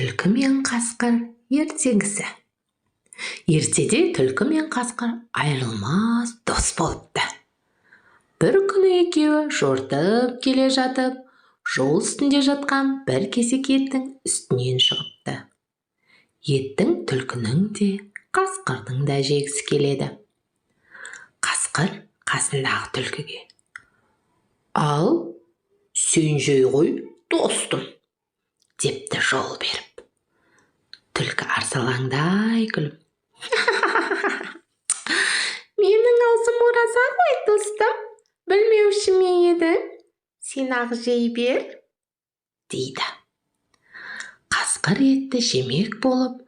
Түлкі мен қасқыр ертегісі. Ертеде түлкі мен қасқыр айырылмас дос болыпты. Бір күні екеуі жортып келе жатып, жол үстінде жатқан бір кесек еттің үстінен шығыпты. Еттің түлкінің де, қасқырдың да жегісі келеді. Қасқыр қасындағы түлкіге: «Ал, сен жей ғой, достым», депті жол беріп. Түлкі арсалаңдай күліп: «Менің аузым ораза ғой, достым, білмеуші ме едің? Сен ақ жей бер», дейді. Қасқыр етті жемек болып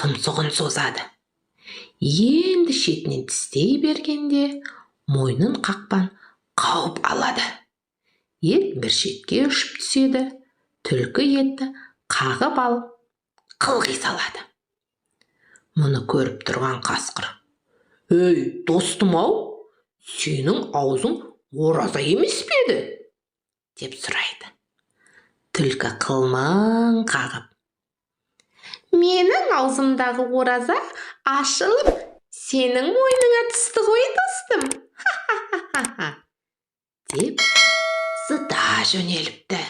тұмсығын созады. Енді шетінен тістей бергенде мойнын қақпан қауып алады. Ет бір шетке ұшып түседі. Түлкі етті қағып алып қылғи салады. Мұны көріп тұрған қасқыр: «Ей, достым-ау, сенің аузың ораза емес пе еді?» деп сұрайды. Түлкі қылмың қағып: «Менің аузымдағы ораза ашылып, сенің мойныңа түсті ғой, достым», деп зыта жөнеліпті.